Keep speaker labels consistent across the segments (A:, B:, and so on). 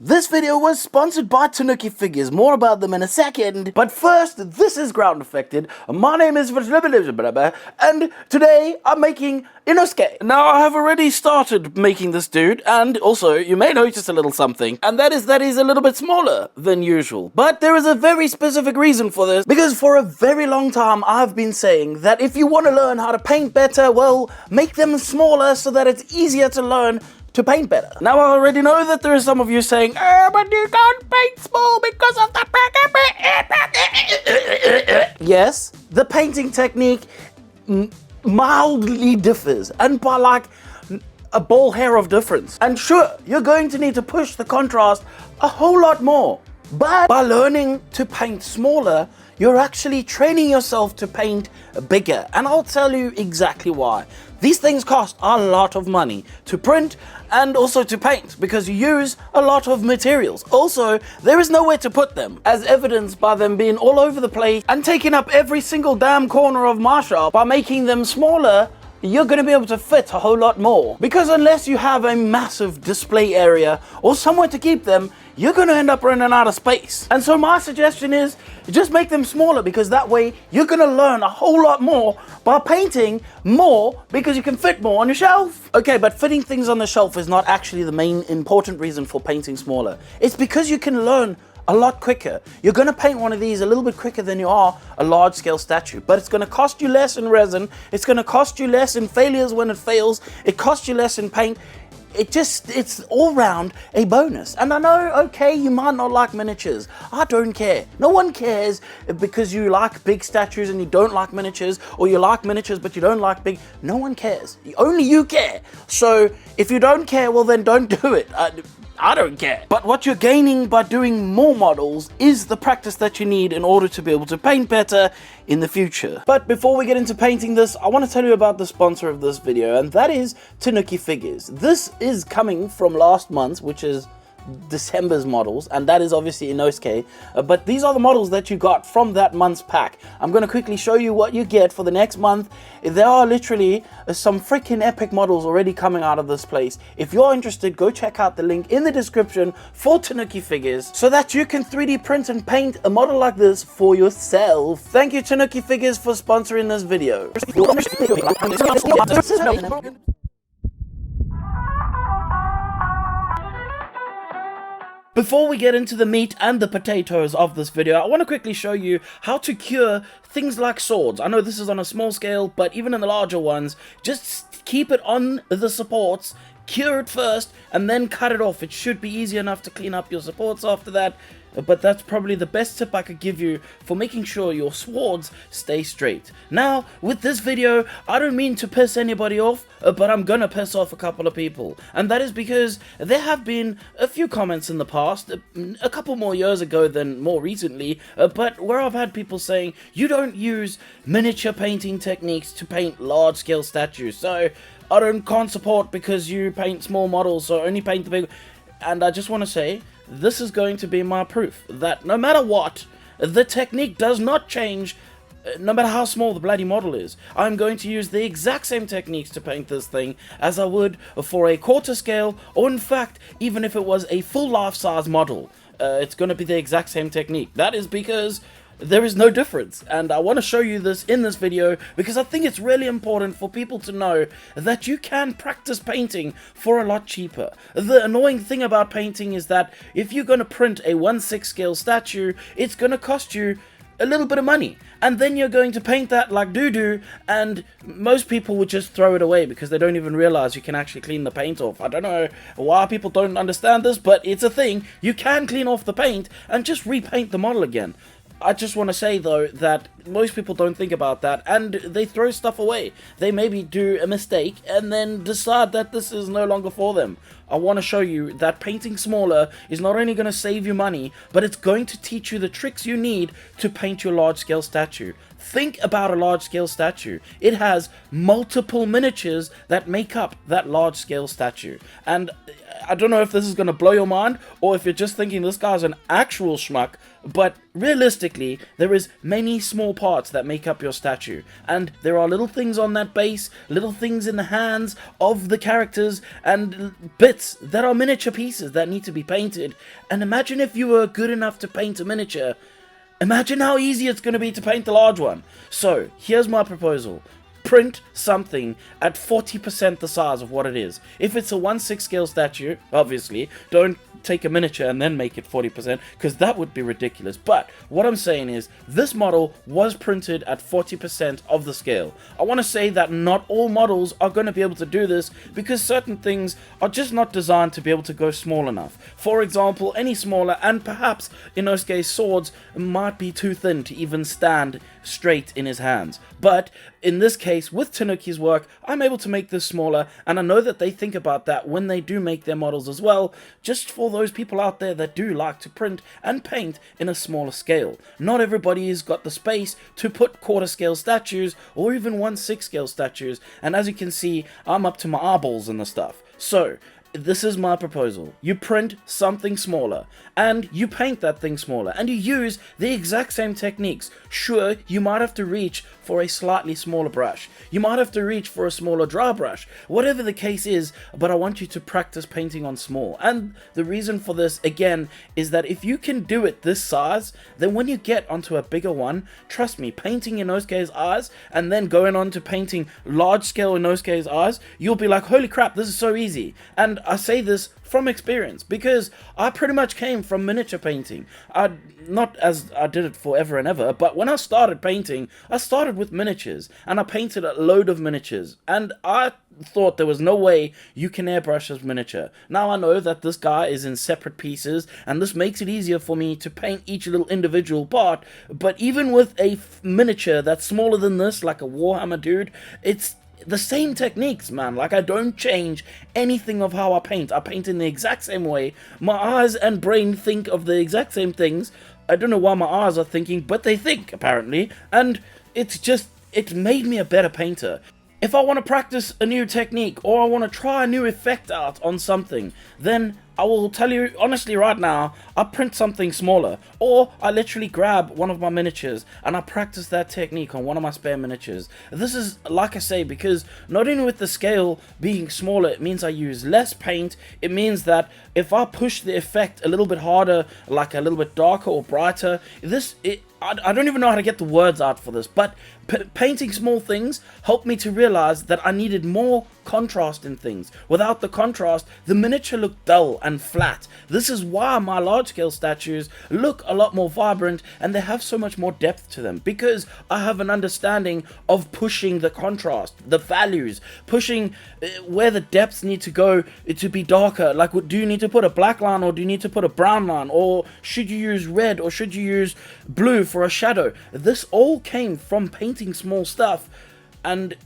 A: This video was sponsored by Tanuki Figures, more about them in a second, but first, this is Groundeffected. My name is and today I'm making Inosuke. Now, I have already started making this dude, and also, you may notice a little something, and that is that he's a little bit smaller than usual. But there is a very specific reason for this, because for a very long time I've been saying that if you want to learn how to paint better, well, make them smaller so that it's easier to learn to paint better. Now, I already know that there are some of you saying, but you don't paint small because of the... Yes, the painting technique mildly differs, and by like a ball hair of difference. And sure, you're going to need to push the contrast a whole lot more. But by learning to paint smaller, you're actually training yourself to paint bigger. And I'll tell you exactly why. These things cost a lot of money to print and also to paint because you use a lot of materials. Also, there is nowhere to put them, as evidenced by them being all over the place and taking up every single damn corner of my shop. By making them smaller, you're going to be able to fit a whole lot more. Because unless you have a massive display area or somewhere to keep them, you're going to end up running out of space. And so my suggestion is just make them smaller, because that way you're going to learn a whole lot more by painting more, because you can fit more on your shelf. Okay, but fitting things on the shelf is not actually the main important reason for painting smaller. It's because you can learn a lot quicker. You're going to paint one of these a little bit quicker than you are a large scale statue, but it's going to cost you less in resin, it's going to cost you less in failures when it fails, it costs you less in paint. It's all round a bonus. And I know, okay, you might not like miniatures. I don't care. No one cares because you like big statues and you don't like miniatures, or you like miniatures but you don't like big. No one cares. Only you care. So if you don't care, well then don't do it. I don't care. But what you're gaining by doing more models is the practice that you need in order to be able to paint better in the future. But before we get into painting this, I want to tell you about the sponsor of this video, and that is Tanuki Figures. This is coming from last month, which is December's models, and that is obviously Inosuke, but these are the models that you got from that month's pack. I'm going to quickly show you what you get for the next month. There are literally some freaking epic models already coming out of this place. If you're interested, go check out the link in the description for Tanuki Figures so that you can 3D print and paint a model like this for yourself. Thank you, Tanuki Figures, for sponsoring this video. Before we get into the meat and the potatoes of this video, I want to quickly show you how to cure things like swords. I know this is on a small scale, but even in the larger ones, just keep it on the supports, cure it first, and then cut it off. It should be easy enough to clean up your supports after that. But that's probably the best tip I could give you for making sure your swords stay straight. Now, with this video, I don't mean to piss anybody off, but I'm gonna piss off a couple of people. And that is because there have been a few comments in the past, a couple more years ago than more recently, but where I've had people saying, you don't use miniature painting techniques to paint large-scale statues, so I can't support because you paint small models, so only paint the big... And I just want to say, this is going to be my proof that no matter what, the technique does not change no matter how small the bloody model is. I'm going to use the exact same techniques to paint this thing as I would for a quarter scale, or in fact, even if it was a full life-size model. It's going to be the exact same technique. That is because there is no difference, and I want to show you this in this video because I think it's really important for people to know that you can practice painting for a lot cheaper. The annoying thing about painting is that if you're going to print a 1/6 scale statue, it's going to cost you a little bit of money, and then you're going to paint that like doo-doo, and most people would just throw it away because they don't even realize you can actually clean the paint off. I don't know why people don't understand this, but it's a thing. You can clean off the paint and just repaint the model again. I just want to say though that most people don't think about that, and they throw stuff away. They maybe do a mistake and then decide that this is no longer for them. I want to show you that painting smaller is not only going to save you money, but it's going to teach you the tricks you need to paint your large scale statue. Think about a large scale statue. It has multiple miniatures that make up that large scale statue, and I don't know if this is going to blow your mind or if you're just thinking this guy's an actual schmuck, but realistically, there is many small parts that make up your statue, and there are little things on that base, little things in the hands of the characters, and bits that are miniature pieces that need to be painted. And imagine if you were good enough to paint a miniature, imagine how easy it's going to be to paint the large one. So, here's my proposal. Print something at 40% the size of what it is. If it's a 1/6 scale statue, obviously, don't take a miniature and then make it 40%, because that would be ridiculous. But what I'm saying is, this model was printed at 40% of the scale. I want to say that not all models are going to be able to do this, because certain things are just not designed to be able to go small enough. For example, any smaller, and perhaps Inosuke's swords might be too thin to even stand straight in his hands. But in this case, with Tanuki's work, I'm able to make this smaller, and I know that they think about that when they do make their models as well, just for those people out there that do like to print and paint in a smaller scale. Not everybody has got the space to put quarter scale statues or even 1/6 scale statues, and as you can see, I'm up to my eyeballs in the stuff. So, this is my proposal. You print something smaller, and you paint that thing smaller, and you use the exact same techniques. Sure, you might have to reach for a slightly smaller brush. You might have to reach for a smaller dry brush. Whatever the case is, but I want you to practice painting on small. And the reason for this, again, is that if you can do it this size, then when you get onto a bigger one, trust me, painting Inosuke's eyes, and then going on to painting large-scale Inosuke's eyes, you'll be like, holy crap, this is so easy. And I say this from experience, because I pretty much came from miniature painting. Not as I did it forever and ever, but when I started painting, I started with miniatures, and I painted a load of miniatures, and I thought there was no way you can airbrush as miniature. Now I know that this guy is in separate pieces, and this makes it easier for me to paint each little individual part, but even with a miniature that's smaller than this, like a Warhammer dude, it's the same techniques, man. Like, I don't change anything of how I paint. I paint in the exact same way. My eyes and brain think of the exact same things. I don't know why my eyes are thinking, but they think, apparently. And it made me a better painter. If I want to practice a new technique, or I want to try a new effect out on something, then I will tell you honestly right now, I print something smaller, or I literally grab one of my miniatures and I practice that technique on one of my spare miniatures. This is, like I say, because not only with the scale being smaller, it means I use less paint. It means that if I push the effect a little bit harder, like a little bit darker or brighter, I don't even know how to get the words out for this, but painting small things helped me to realize that I needed more contrast in things. Without the contrast, the miniature looked dull and flat. This is why my large scale statues look a lot more vibrant, and they have so much more depth to them, because I have an understanding of pushing the contrast, the values, pushing where the depths need to go to be darker. Like, do you need to put a black line, or do you need to put a brown line, or should you use red, or should you use blue for a shadow? This all came from painting small stuff, and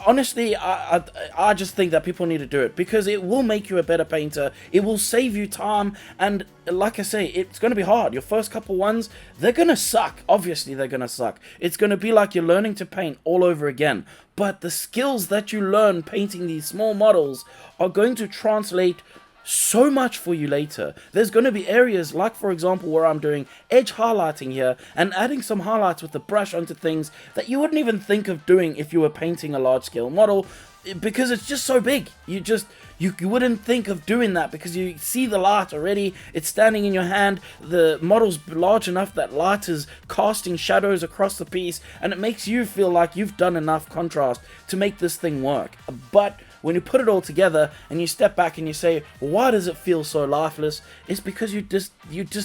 A: honestly, I just think that people need to do it, because it will make you a better painter. It will save you time, and like I say, it's going to be hard. Your first couple ones, they're going to suck. Obviously, they're going to suck. It's going to be like you're learning to paint all over again. But the skills that you learn painting these small models are going to translate so much for you later. There's going to be areas like, for example, where I'm doing edge highlighting here and adding some highlights with the brush onto things that you wouldn't even think of doing if you were painting a large scale model, because it's just so big. You wouldn't think of doing that, because you see the light already, it's standing in your hand, the model's large enough that light is casting shadows across the piece, and it makes you feel like you've done enough contrast to make this thing work. But when you put it all together and you step back and you say, why does it feel so lifeless? It's because you just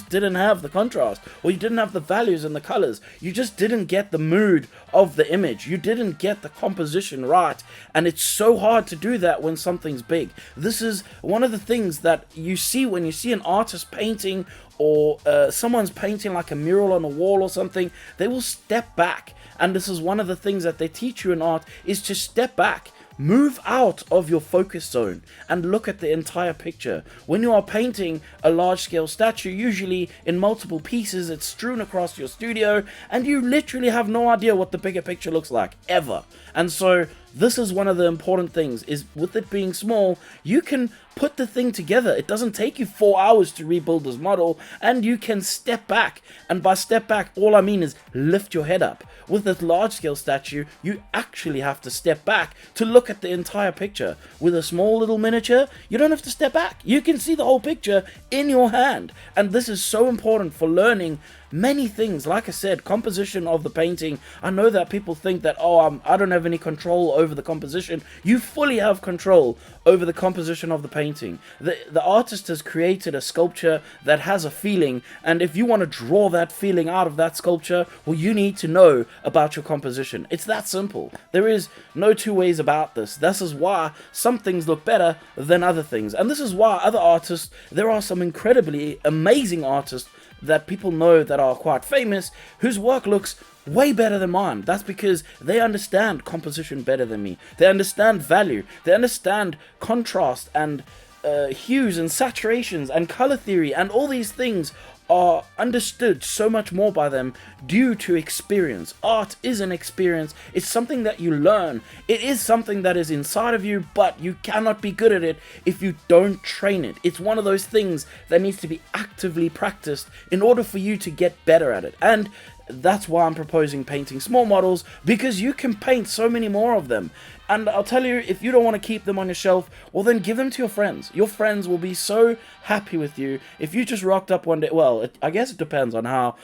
A: didn't have the contrast, or you didn't have the values and the colors. You just didn't get the mood of the image. You didn't get the composition right, and it's so hard to do that when something's big. This is one of the things that you see when you see an artist painting, or someone's painting like a mural on a wall or something. They will step back, and this is one of the things that they teach you in art, is to step back. Move out of your focus zone and look at the entire picture. When you are painting a large scale statue, usually in multiple pieces, it's strewn across your studio, and you literally have no idea what the bigger picture looks like, ever. And so this is one of the important things, is with it being small, you can put the thing together. It doesn't take you 4 hours to rebuild this model, and you can step back. And by step back, all I mean is lift your head up. With this large scale statue, you actually have to step back to look at the entire picture. With a small little miniature, you don't have to step back. You can see the whole picture in your hand. And this is so important for learning many things. Like I said, composition of the painting. I know that people think that, oh, I don't have any control over the composition. You fully have control over the composition of the painting. The artist has created a sculpture that has a feeling, and if you want to draw that feeling out of that sculpture, well, you need to know about your composition. It's that simple. There is no two ways about this. This is why some things look better than other things, and this is why other artists, there are some incredibly amazing artists that people know that are quite famous, whose work looks way better than mine. That's because they understand composition better than me. They understand value. They understand contrast and hues and saturations and color theory, and all these things are understood so much more by them due to experience. Art is an experience. It's something that you learn. It is something that is inside of you, but you cannot be good at it if you don't train it. It's one of those things that needs to be actively practiced in order for you to get better at it. And that's why I'm proposing painting small models, because you can paint so many more of them. And I'll tell you, if you don't want to keep them on your shelf, well, then give them to your friends. Your friends will be so happy with you if you just rocked up one day. Well, I guess it depends on how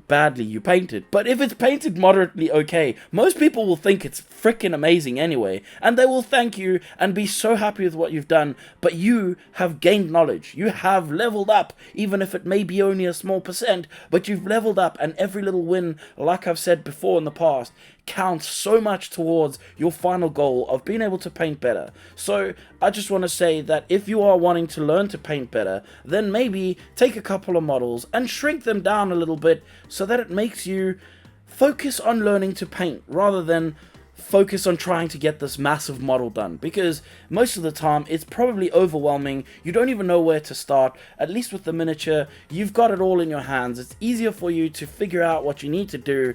A: badly you paint it, but if it's painted moderately okay, most people will think it's freaking amazing anyway, and they will thank you and be so happy with what you've done. But you have gained knowledge, you have leveled up, even if it may be only a small percent, but you've leveled up, and every little win, like I've said before in the past, counts so much towards your final goal of being able to paint better. So I just want to say that if you are wanting to learn to paint better, then maybe take a couple of models and shrink them down a little bit so that it makes you focus on learning to paint rather than focus on trying to get this massive model done, because most of the time it's probably overwhelming. You don't even know where to start. At least with the miniature, you've got it all in your hands. It's easier for you to figure out what you need to do.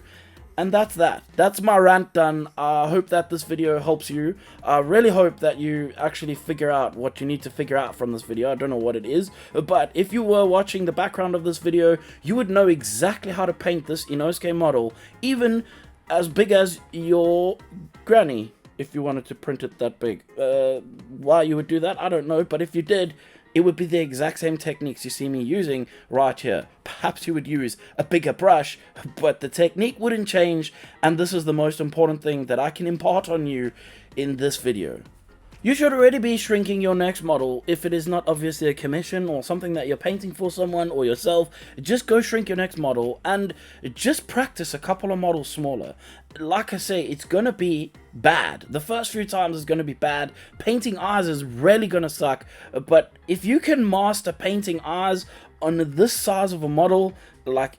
A: And that's my rant done. I hope that this video helps you. I really hope that you actually figure out what you need to figure out from this video. I don't know what it is, but if you were watching the background of this video, you would know exactly how to paint this Inosuke model, even as big as your granny, if you wanted to print it that big. Why you would do that, I don't know, but if you did, it would be the exact same techniques you see me using right here. Perhaps you would use a bigger brush, but the technique wouldn't change, and this is the most important thing that I can impart on you in this video. You should already be shrinking your next model. If it is not obviously a commission or something that you're painting for someone or yourself, just go shrink your next model and just practice a couple of models smaller. Like I say, it's gonna be bad. The first few times is gonna be bad. Painting eyes is really gonna suck, but if you can master painting eyes on this size of a model, like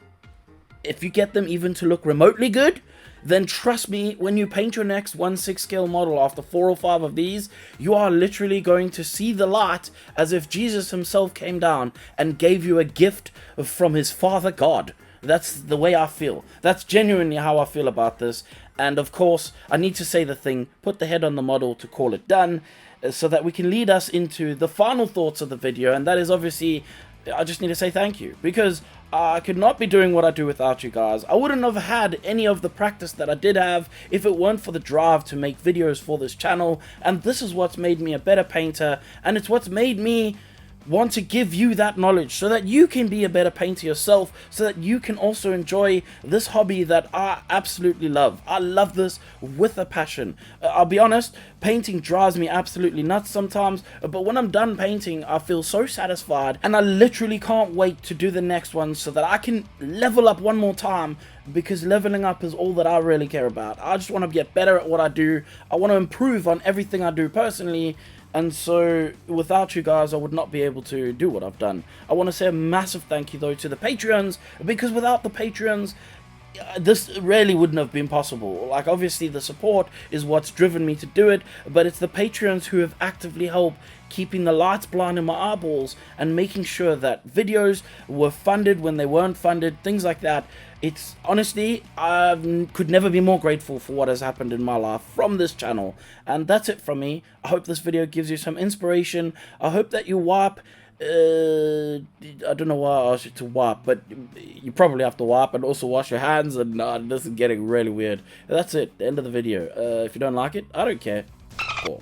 A: if you get them even to look remotely good, then trust me, when you paint your next 1/6 scale model after 4 or 5 of these, you are literally going to see the light as if Jesus himself came down and gave you a gift from his Father God. That's the way I feel. That's genuinely how I feel about this. And of course, I need to say the thing, put the head on the model to call it done, so that we can lead us into the final thoughts of the video, and that is obviously, I just need to say thank you, because I could not be doing what I do without you guys. I wouldn't have had any of the practice that I did have if it weren't for the drive to make videos for this channel, and this is what's made me a better painter, and it's what's made me want to give you that knowledge so that you can be a better painter yourself, so that you can also enjoy this hobby that I absolutely love. I love this with a passion. I'll be honest, painting drives me absolutely nuts sometimes, but when I'm done painting, I feel so satisfied, and I literally can't wait to do the next one so that I can level up one more time, because leveling up is all that I really care about. I just want to get better at what I do. I want to improve on everything I do personally. And so, without you guys, I would not be able to do what I've done. I want to say a massive thank you, though, to the Patreons, because without the Patreons, this really wouldn't have been possible. Like, obviously the support is what's driven me to do it, but it's the Patreons who have actively helped keeping the lights blind in my eyeballs and making sure that videos were funded when they weren't funded, things like that. It's honestly, I could never be more grateful for what has happened in my life from this channel. And that's it from me. I hope this video gives you some inspiration. I hope that you wipe, I don't know why I asked you to wipe, but you probably have to wipe and also wash your hands, and this is getting really weird. That's it, the end of the video. If you don't like it, I don't care. Cool.